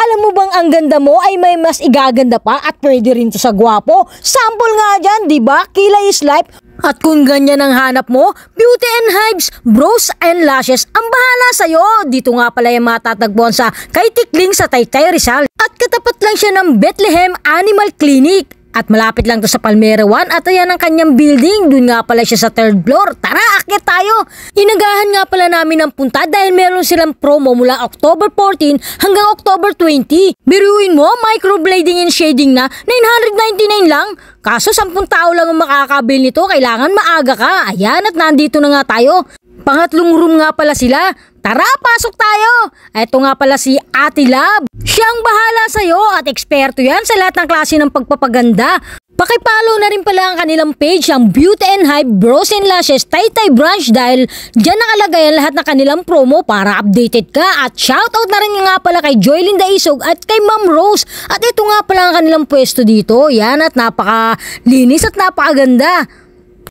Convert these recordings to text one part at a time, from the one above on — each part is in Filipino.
Alam mo bang ang ganda mo ay may mas igaganda pa at pwede rin to sa gwapo? Sample nga dyan, di ba? Kilay is life. At kung ganyan ang hanap mo, Beauty and Hives, Brows and Lashes, ang bahala sa'yo. Dito nga pala yung matatagpuan sa kay Tikling sa Taytay Rizal. At katapat lang siya ng Bethlehem Animal Clinic. At malapit lang to sa Palmera 1 at ayan ang kanyang building. Doon nga pala siya sa 3rd floor. Tara, akyat tayo! Inagahan nga pala namin ng punta dahil meron silang promo mula October 14 hanggang October 20. Biruin mo, microblading and shading na 999 lang. Kaso 10 tao lang ang makakabili nito, kailangan maaga ka. Ayan, at nandito na nga tayo. Pangatlong room nga pala sila. Tara, pasok tayo! Ito nga pala si Ate Lab. Siyang bahala sa'yo at eksperto yan sa lahat ng klase ng pagpapaganda. Pakipollow na rin pala ang kanilang page, ang Beauty and Hive Brows and Lashes Taytay Branch dahil dyan nakalagay ang lahat ng kanilang promo para updated ka. At shoutout na rin nga pala kay Joylyn Daisog at kay Ma'am Rose. At ito nga pala ang kanilang pwesto dito. Yan, at napakalinis at napakaganda.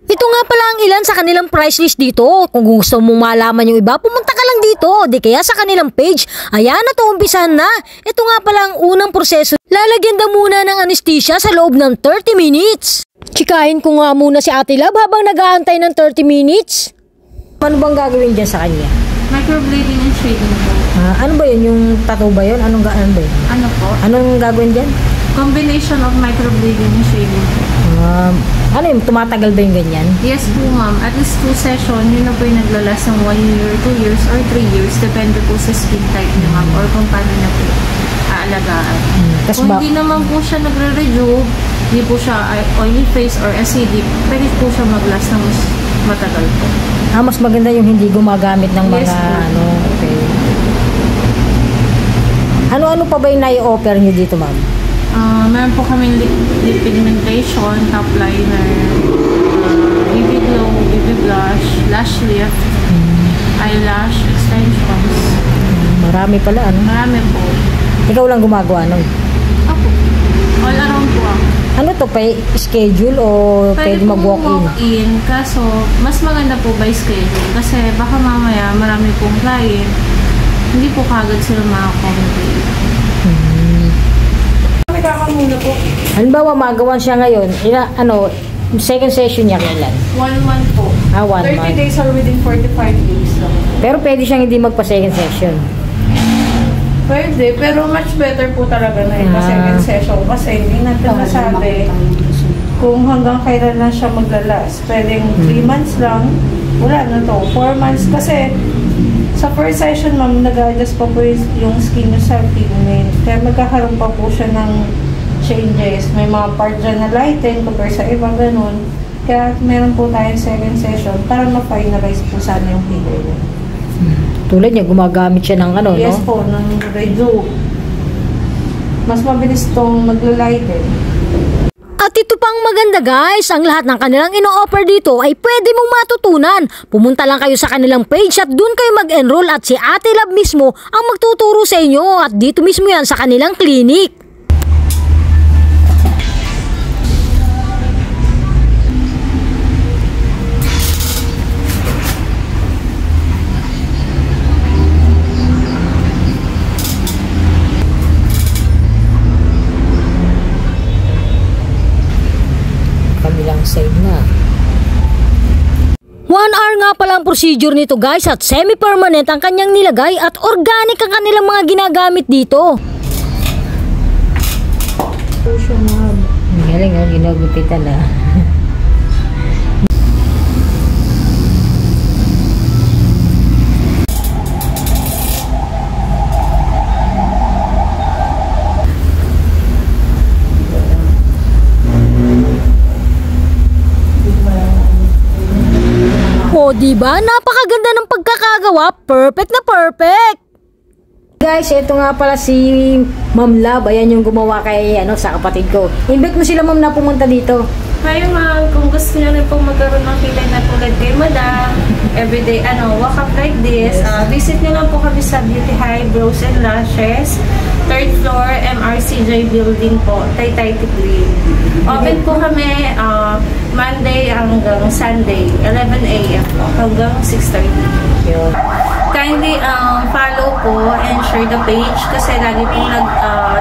Ito nga pala ang ilan sa kanilang price list dito. Kung gusto mong malaman yung iba, pumunta ka lang dito. Di kaya sa kanilang page. Ayan, at umpisahan na. Ito nga pala ang unang proseso. Lalagyan daw muna ng anesthesia sa loob ng 30 minutes. Chikahin ko nga muna si Ate Lab habang nag-aantay ng 30 minutes. Ano bang gagawin dyan sa kanya? Microblading and shading po. Ano ba yun? Yung tattoo ba yun? Ano ba yun? Ano po? Anong gagawin dyan? Combination of microblading and shading po. Ano yung tumatagal ba yung ganyan? Yes po ma'am. At least 2 session, yun na po yung naglalas ng 1 year, 2 years, or 3 years. Depende po sa skin type niyo ma'am or kung paano na po aalagaan. Kung hindi naman po siya nagre-rejuve, hindi po siya oily face or acidic, pwede po siya mag-last ng mas matagal po. Mas maganda yung hindi gumagamit ng mga yes, okay. Ano-ano pa ba yung nai-offer niyo dito ma'am? Meron po kami lip pigmentation, top liner, BB glow, BB blush, lash lift, eyelash extensions. Marami pala, ano? Marami po. Ikaw lang gumagawa nun? Ako. All around po ako. Ano to, pa schedule o pwede mag-walk-in? Walk-in, kaso mas maganda po by schedule kasi baka mamaya marami pong client, hindi po kagad sila makakomplete. Muna po. Halimbawa, magawan siya ngayon, second session niya kailan? 1 month po. 1 month. 30 days or within 45 days lang. Pero pwede siyang hindi magpa-second session? Pwede, pero much better po talaga na second session kasi hindi natin nasabi kung hanggang kailan na siya maglalas. Pwedeng 3 months lang, wala na to. 4 months kasi sa first session, ma'am, nag-adjust pa po yung skin niyo sa pigment. Kaya magkakaroon pa po siya ng changes. May mga part dyan na lighten compare sa iba, ganun. Kaya meron po tayong second session para ma-finalize po sana yung figure niya. Tulad niya, gumagamit siya ng ano, yes, no? Yes po, ng redo. Mas mabilis itong magla-lighten. At ito pang maganda guys, ang lahat ng kanilang ino-offer dito ay pwede mong matutunan. Pumunta lang kayo sa kanilang page at doon kayo mag-enroll at si Ate Lab mismo ang magtuturo sa inyo at dito mismo yan sa kanilang clinic. Save na. 1 hour nga pala ang procedure nito guys at semi-permanent ang kanyang nilagay at organic ang kanilang mga ginagamit dito. Galing ang ginagupitan na. O diba? Napakaganda ng pagkakagawa. Perfect na perfect. Guys, ito nga pala si Ma'am Lab. Ayan yung gumawa kay sa kapatid ko. Invite mo sila ma'am na pumunta dito. Hi ma'am, kung gusto niyo rin pong magkaroon ng kilay na tulad kay Madam, everyday walk up like this, visit niyo lang po kami sa Beauty Hive Brows and Lashes, 3rd floor, MRCJ building po, Taytay Tikling. Open po kami Monday hanggang Sunday, 11 AM po, hanggang 6:30. Kindly follow po and share the page kasi lagi po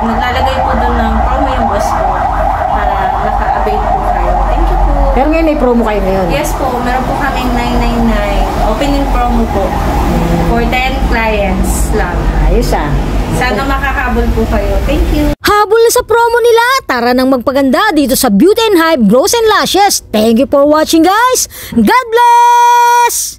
naglalagay po doon ng promo yung boss ko para naka-avail po kayo. Thank you po. Pero ngayon may promo kayo ngayon. Yes po, meron po kaming 999 opening promo po for 10 clients lang. Ayos ah. Sana makakabol po kayo. Thank you. Habol na sa promo nila, tara nang magpaganda dito sa Beauty and Hype Brows and Lashes. Thank you for watching guys. God bless!